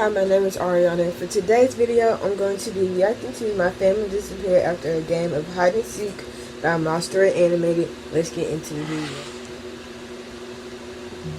Hi, my name is Ariana. For today's video, I'm going to be reacting to My Family Disappeared After a Game of Hide and Seek by Monster Animated. Let's get into the video.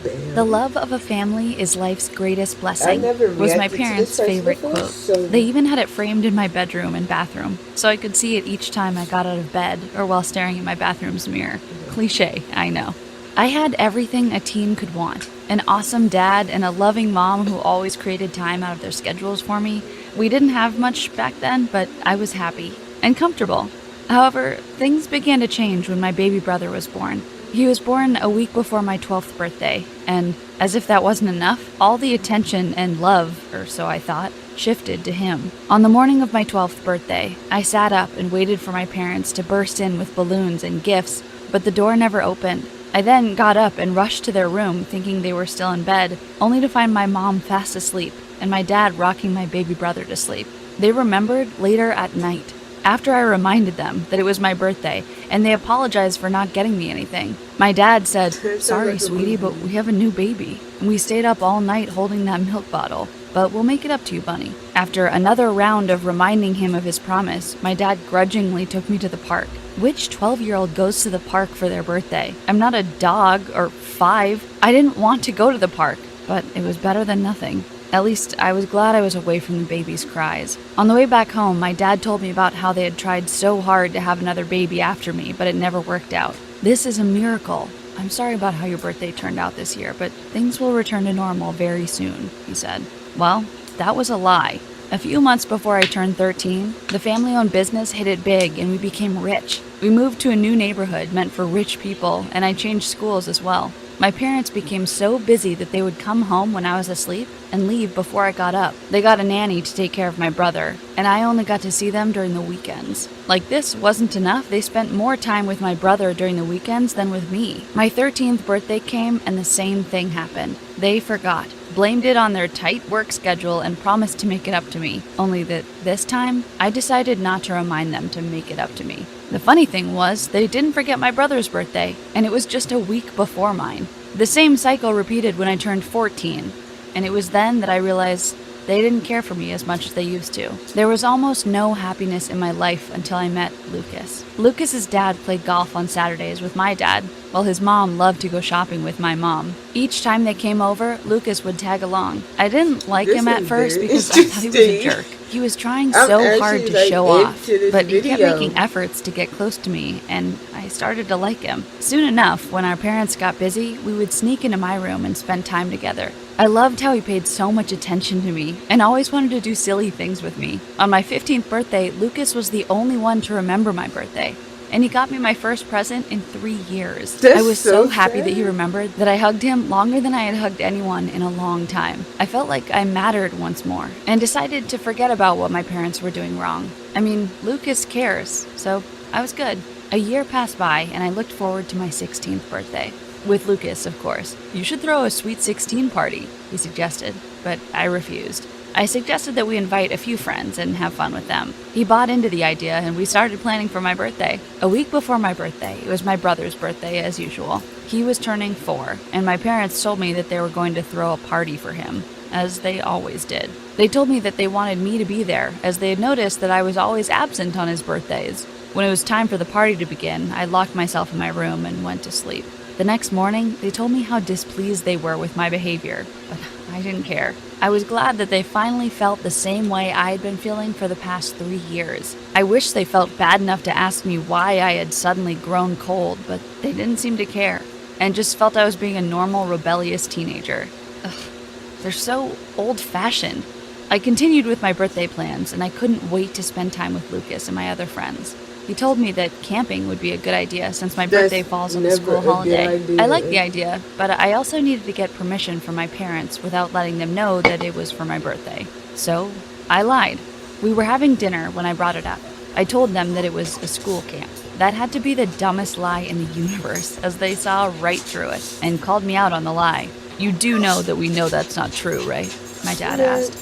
The Bam. love of a family is life's greatest I blessing, never was my reacted to this parents' person favorite before, quote. so They even had it framed in my bedroom and bathroom, so I could see it each time I got out of bed or while staring at my bathroom's mirror. Cliche, I know. I had everything a teen could want. An awesome dad and a loving mom who always created time out of their schedules for me. We didn't have much back then, but I was happy and comfortable. However, things began to change when my baby brother was born. He was born a week before my 12th birthday, and as if that wasn't enough, all the attention and love, or so I thought, shifted to him. On the morning of my 12th birthday, I sat up and waited for my parents to burst in with balloons and gifts, but the door never opened. I then got up and rushed to their room, thinking they were still in bed, only to find my mom fast asleep and my dad rocking my baby brother to sleep. They remembered later at night, after I reminded them that it was my birthday, and they apologized for not getting me anything. My dad said, "Sorry, sweetie, but we have a new baby, and we stayed up all night holding that milk bottle, but we'll make it up to you, Bunny." After another round of reminding him of his promise, my dad grudgingly took me to the park. Which 12-year-old goes to the park for their birthday? I'm not a dog or 5. I didn't want to go to the park, but it was better than nothing. At least, I was glad I was away from the baby's cries. On the way back home, my dad told me about how they had tried so hard to have another baby after me, but it never worked out. "This is a miracle. I'm sorry about how your birthday turned out this year, but things will return to normal very soon," he said. Well, that was a lie. A few months before I turned 13, the family-owned business hit it big and we became rich. We moved to a new neighborhood meant for rich people, and I changed schools as well. My parents became so busy that they would come home when I was asleep and leave before I got up. They got a nanny to take care of my brother, and I only got to see them during the weekends. Like this wasn't enough, they spent more time with my brother during the weekends than with me. My 13th birthday came and the same thing happened. They forgot, blamed it on their tight work schedule, and promised to make it up to me. Only that this time, I decided not to remind them to make it up to me. The funny thing was, they didn't forget my brother's birthday, and it was just a week before mine. The same cycle repeated when I turned 14, and it was then that I realized they didn't care for me as much as they used to. There was almost no happiness in my life until I met Lucas. Lucas's dad played golf on Saturdays with my dad, while his mom loved to go shopping with my mom. Each time they came over, Lucas would tag along. I didn't like him at first because I thought he was a jerk. He was trying so hard to show off, but he kept making efforts to get close to me, and I started to like him. Soon enough, when our parents got busy, we would sneak into my room and spend time together. I loved how he paid so much attention to me and always wanted to do silly things with me. On my 15th birthday, Lucas was the only one to remember my birthday, and he got me my first present in 3 years. I was so happy that he remembered that I hugged him longer than I had hugged anyone in a long time. I felt like I mattered once more and decided to forget about what my parents were doing wrong. I mean, Lucas cares, so I was good. A year passed by and I looked forward to my 16th birthday. With Lucas, of course. "You should throw a sweet 16 party," he suggested, but I refused. I suggested that we invite a few friends and have fun with them. He bought into the idea and we started planning for my birthday. A week before my birthday, it was my brother's birthday as usual. He was turning 4, and my parents told me that they were going to throw a party for him, as they always did. They told me that they wanted me to be there, as they had noticed that I was always absent on his birthdays. When it was time for the party to begin, I locked myself in my room and went to sleep. The next morning, they told me how displeased they were with my behavior, but I didn't care. I was glad that they finally felt the same way I had been feeling for the past 3 years. I wish they felt bad enough to ask me why I had suddenly grown cold, but they didn't seem to care, and just felt I was being a normal, rebellious teenager. Ugh, they're so old-fashioned. I continued with my birthday plans, and I couldn't wait to spend time with Lucas and my other friends. He told me that camping would be a good idea since my birthday falls on a school holiday. I liked the idea, but I also needed to get permission from my parents without letting them know that it was for my birthday. So, I lied. We were having dinner when I brought it up. I told them that it was a school camp. That had to be the dumbest lie in the universe, as they saw right through it and called me out on the lie. "You do know that we know that's not true, right?" my dad asked.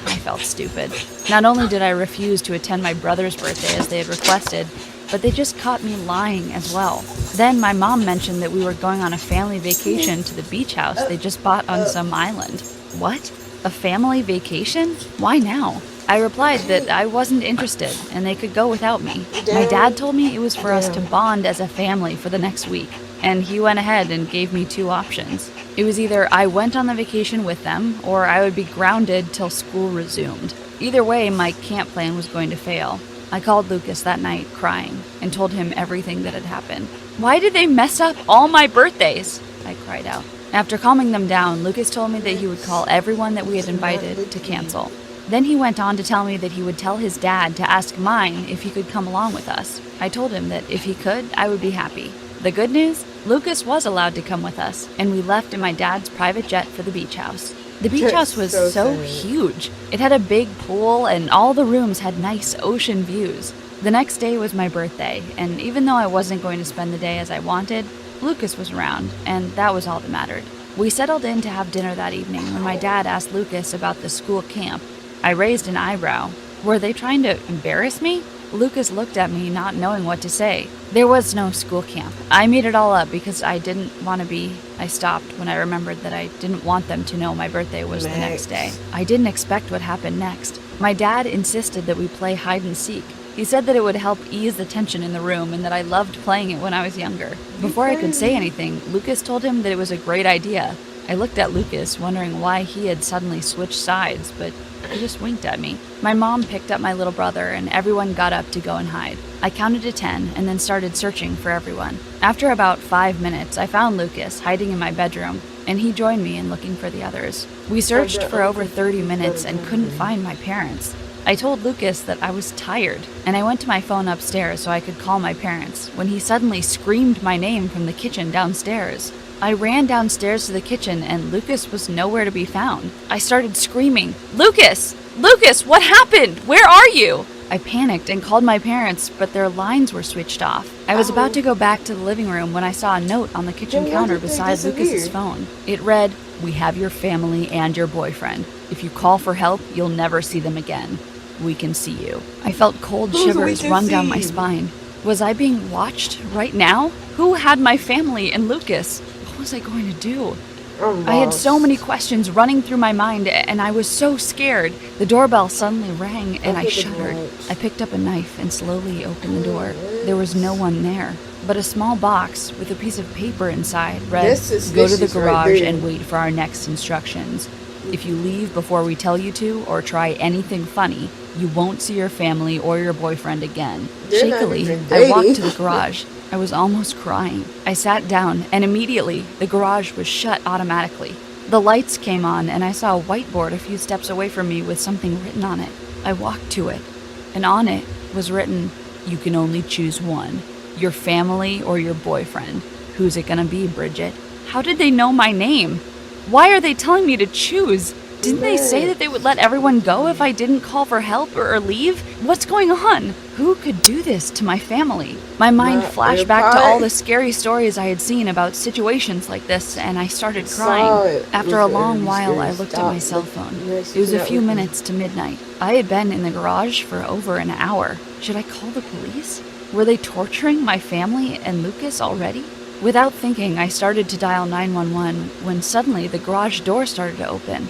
I felt stupid. Not only did I refuse to attend my brother's birthday as they had requested, but they just caught me lying as well. Then my mom mentioned that we were going on a family vacation to the beach house they just bought on some island. What? A family vacation? Why now? I replied that I wasn't interested and they could go without me. My dad told me it was for us to bond as a family for the next week, and he went ahead and gave me 2 options. It was either I went on the vacation with them or I would be grounded till school resumed. Either way, my camp plan was going to fail. I called Lucas that night, crying, and told him everything that had happened. Why did they mess up all my birthdays? I cried out. After calming them down, Lucas told me that he would call everyone that we had invited to cancel. Then he went on to tell me that he would tell his dad to ask mine if he could come along with us. I told him that if he could, I would be happy. The good news? Lucas was allowed to come with us, and we left in my dad's private jet for the beach house. The beach house was so huge. It had a big pool, and all the rooms had nice ocean views. The next day was my birthday, and even though I wasn't going to spend the day as I wanted, Lucas was around, and that was all that mattered. We settled in to have dinner that evening when my dad asked Lucas about the school camp. I raised an eyebrow. Were they trying to embarrass me? Lucas looked at me, not knowing what to say. There was no school camp. I made it all up because I didn't want to be. I stopped when I remembered that I didn't want them to know my birthday was the next day. I didn't expect what happened next. My dad insisted that we play hide and seek. He said that it would help ease the tension in the room and that I loved playing it when I was younger. Before I could say anything, Lucas told him that it was a great idea. I looked at Lucas, wondering why he had suddenly switched sides, but he just winked at me. My mom picked up my little brother and everyone got up to go and hide. I counted to 10 and then started searching for everyone. After about 5 minutes, I found Lucas hiding in my bedroom, and he joined me in looking for the others. We searched for over 30 minutes and couldn't find my parents. I told Lucas that I was tired, and I went to my phone upstairs so I could call my parents when he suddenly screamed my name from the kitchen downstairs. I ran downstairs to the kitchen and Lucas was nowhere to be found. I started screaming, "Lucas! Lucas, what happened? Where are you?" I panicked and called my parents, but their lines were switched off. I was about to go back to the living room when I saw a note on the kitchen counter beside Lucas's phone. It read, "We have your family and your boyfriend. If you call for help, you'll never see them again. We can see you." I felt cold shivers run down my spine. Was I being watched right now? Who had my family and Lucas? What was I going to do? I had so many questions running through my mind, and I was so scared. The doorbell suddenly rang, and I shuddered. I picked up a knife and slowly opened the door. There was no one there, but a small box with a piece of paper inside read, "Go to the garage and wait for our next instructions. If you leave before we tell you to, or try anything funny, you won't see your family or your boyfriend again." Shakily, I walked to the garage. I was almost crying. I sat down, and immediately, the garage was shut automatically. The lights came on, and I saw a whiteboard a few steps away from me with something written on it. I walked to it, and on it was written, "You can only choose one. Your family or your boyfriend. Who's it gonna be, Bridget?" How did they know my name? Why are they telling me to choose? Didn't they say that they would let everyone go if I didn't call for help or leave? What's going on? Who could do this to my family? My mind flashed back to all the scary stories I had seen about situations like this, and I started crying. After a long while, I looked at my cell phone. It was a few minutes to midnight. I had been in the garage for over an hour. Should I call the police? Were they torturing my family and Lucas already? Without thinking, I started to dial 911 when suddenly the garage door started to open,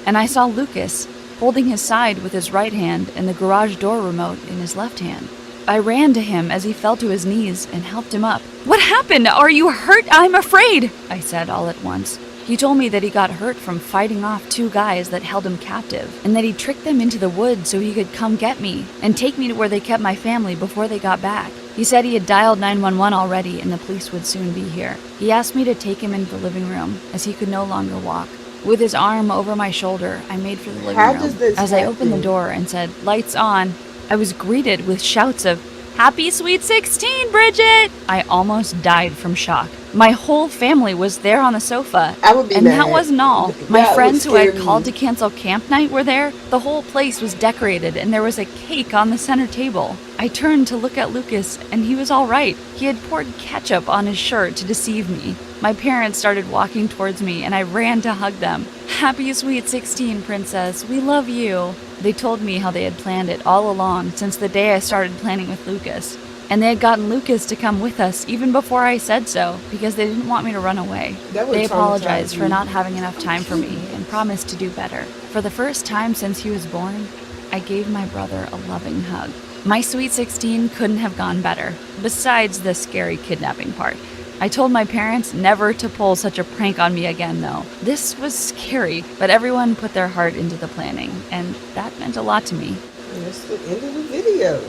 and I saw Lucas holding his side with his right hand and the garage door remote in his left hand. I ran to him as he fell to his knees and helped him up. "What happened? Are you hurt? I'm afraid," I said all at once. He told me that he got hurt from fighting off 2 guys that held him captive, and that he tricked them into the woods so he could come get me and take me to where they kept my family before they got back. He said he had dialed 911 already and the police would soon be here. He asked me to take him into the living room as he could no longer walk. With his arm over my shoulder, I made for the living room. As I opened the door and said, "Lights on," I was greeted with shouts of, "Happy Sweet 16, Bridget!" I almost died from shock. My whole family was there on the sofa, and that wasn't all. My friends who I had called to cancel camp night were there. The whole place was decorated, and there was a cake on the center table. I turned to look at Lucas, and he was all right. He had poured ketchup on his shirt to deceive me. My parents started walking towards me, and I ran to hug them. "Happy Sweet 16, Princess. We love you." They told me how they had planned it all along since the day I started planning with Lucas. And they had gotten Lucas to come with us even before I said so, because they didn't want me to run away. That would They apologized traumatize for you. not having enough time for me and promised to do better. For the first time since he was born, I gave my brother a loving hug. My sweet 16 couldn't have gone better, besides the scary kidnapping part. I told my parents never to pull such a prank on me again, though. This was scary, but everyone put their heart into the planning, and that meant a lot to me. And that's the end of the video.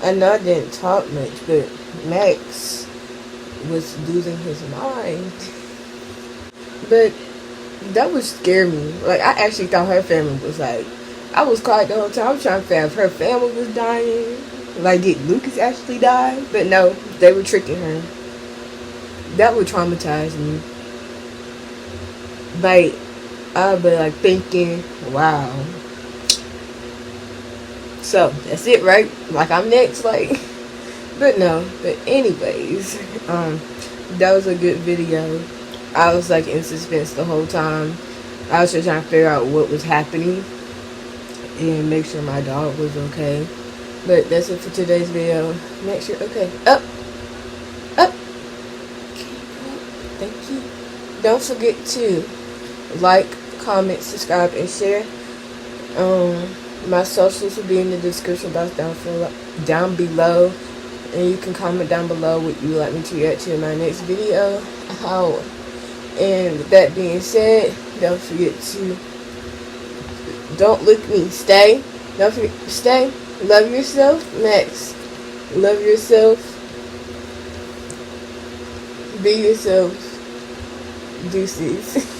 I know I didn't talk much, but Max was losing his mind. But that would scare me. Like, I actually thought her family was like, I was quiet the whole time. I was trying to figure out if her family was dying. Like, did Lucas actually die? But no, they were tricking her. That would traumatize me. Like, I'd be like thinking, wow. So, that's it, right? Like, I'm next, like. But no. But anyways, that was a good video. I was like in suspense the whole time. I was just trying to figure out what was happening and make sure my dog was okay. But that's it for today's video. Make sure, okay, up. Thank you. Don't forget to like, comment, subscribe, and share. My socials will be in the description box down below, and you can comment down below what you would like me to react to in my next video. And with that being said, don't forget to stay. Don't forget to stay. Love yourself. Max, love yourself. Be yourself. Deuces.